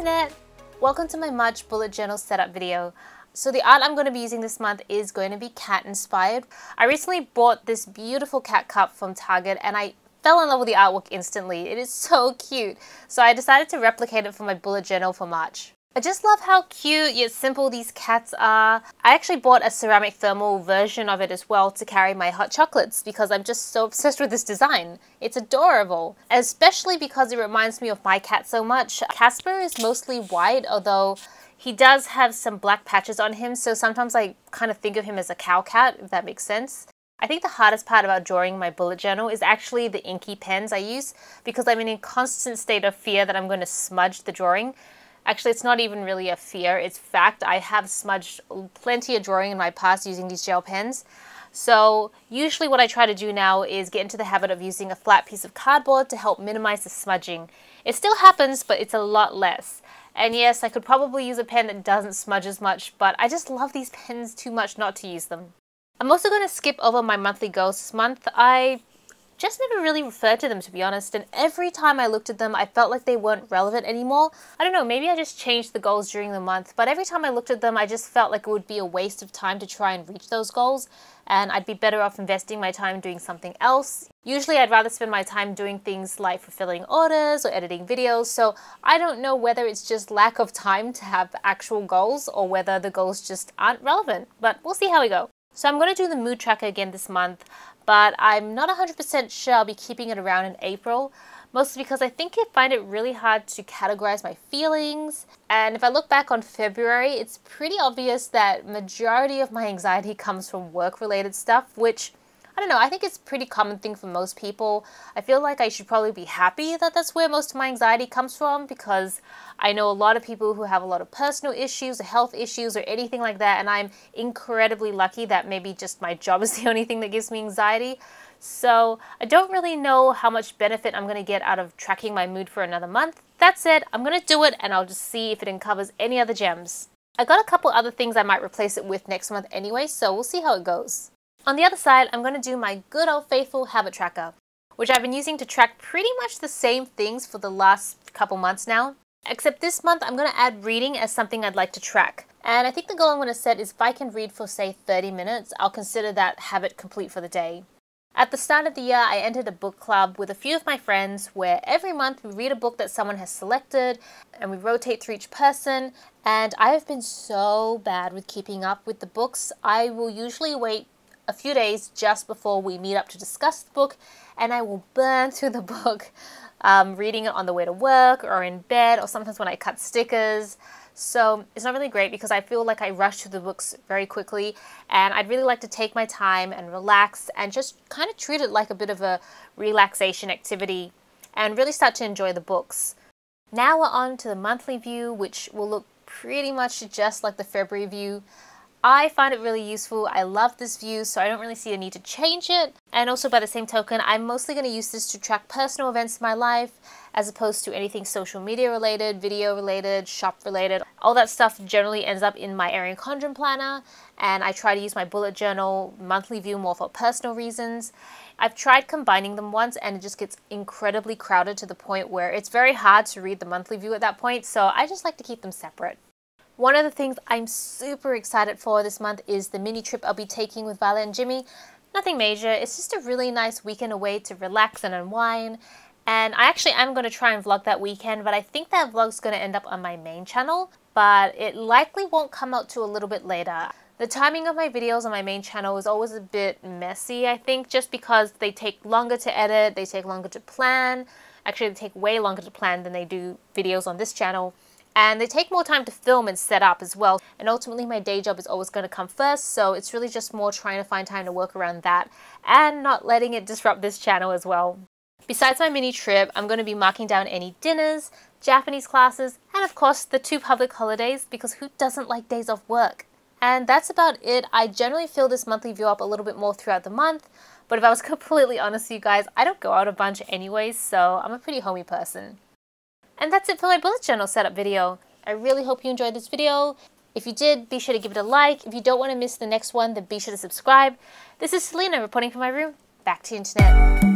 internet! Welcome to my March bullet journal setup video. So the art I'm going to be using this month is going to be cat inspired. I recently bought this beautiful cat cup from Target and I fell in love with the artwork instantly. It is so cute. So I decided to replicate it for my bullet journal for March. I just love how cute yet simple these cats are. I actually bought a ceramic thermal version of it as well to carry my hot chocolates because I'm just so obsessed with this design. It's adorable, especially because it reminds me of my cat so much. Casper is mostly white, although he does have some black patches on him, so sometimes I kind of think of him as a cow cat, if that makes sense. I think the hardest part about drawing my bullet journal is actually the inky pens I use because I'm in a constant state of fear that I'm going to smudge the drawing. Actually, it's not even really a fear, it's fact. I have smudged plenty of drawing in my past using these gel pens. So usually what I try to do now is get into the habit of using a flat piece of cardboard to help minimize the smudging. It still happens, but it's a lot less. And yes, I could probably use a pen that doesn't smudge as much, but I just love these pens too much not to use them. I'm also going to skip over my monthly goals this month. I just never really referred to them, to be honest, and every time I looked at them I felt like they weren't relevant anymore. I don't know, maybe I just changed the goals during the month, but every time I looked at them I just felt like it would be a waste of time to try and reach those goals, and I'd be better off investing my time doing something else. Usually I'd rather spend my time doing things like fulfilling orders or editing videos, so I don't know whether it's just lack of time to have actual goals or whether the goals just aren't relevant, but we'll see how we go. So I'm going to do the mood tracker again this month, but I'm not 100% sure I'll be keeping it around in April, mostly because I think I find it really hard to categorize my feelings. And if I look back on February, it's pretty obvious that majority of my anxiety comes from work-related stuff, which I don't know, I think it's a pretty common thing for most people. I feel like I should probably be happy that that's where most of my anxiety comes from because I know a lot of people who have a lot of personal issues or health issues or anything like that, and I'm incredibly lucky that maybe just my job is the only thing that gives me anxiety. So I don't really know how much benefit I'm going to get out of tracking my mood for another month. That said, I'm going to do it and I'll just see if it uncovers any other gems. I got a couple other things I might replace it with next month anyway, so we'll see how it goes. On the other side, I'm going to do my good old faithful habit tracker, which I've been using to track pretty much the same things for the last couple months now. Except this month, I'm going to add reading as something I'd like to track. And I think the goal I'm going to set is if I can read for, say, 30 minutes, I'll consider that habit complete for the day. At the start of the year, I entered a book club with a few of my friends where every month we read a book that someone has selected and we rotate through each person. And I have been so bad with keeping up with the books. I will usually wait a few days just before we meet up to discuss the book, and I will burn through the book, reading it on the way to work or in bed or sometimes when I cut stickers. So it's not really great because I feel like I rush through the books very quickly, and I'd really like to take my time and relax and just kind of treat it like a bit of a relaxation activity and really start to enjoy the books. Now we're on to the monthly view, which will look pretty much just like the February view. I find it really useful. I love this view, so I don't really see a need to change it. And also by the same token, I'm mostly going to use this to track personal events in my life as opposed to anything social media related, video related, shop related. All that stuff generally ends up in my Erin Condren planner, and I try to use my bullet journal monthly view more for personal reasons. I've tried combining them once and it just gets incredibly crowded to the point where it's very hard to read the monthly view at that point, so I just like to keep them separate. One of the things I'm super excited for this month is the mini trip I'll be taking with Violet and Jimmy. Nothing major, it's just a really nice weekend away to relax and unwind. And I actually am going to try and vlog that weekend, but I think that vlog's going to end up on my main channel, but it likely won't come out till a little bit later. The timing of my videos on my main channel is always a bit messy, I think, just because they take longer to edit, they take longer to plan. Actually, they take way longer to plan than they do videos on this channel. And they take more time to film and set up as well. And ultimately my day job is always going to come first, so it's really just more trying to find time to work around that and not letting it disrupt this channel as well. Besides my mini trip, I'm going to be marking down any dinners, Japanese classes, and of course the 2 public holidays, because who doesn't like days off work? And that's about it. I generally fill this monthly view up a little bit more throughout the month, but if I was completely honest with you guys, I don't go out a bunch anyways, so I'm a pretty homey person. And that's it for my bullet journal setup video. I really hope you enjoyed this video. If you did, be sure to give it a like. If you don't want to miss the next one, then be sure to subscribe. This is Celina reporting from my room. Back to the internet.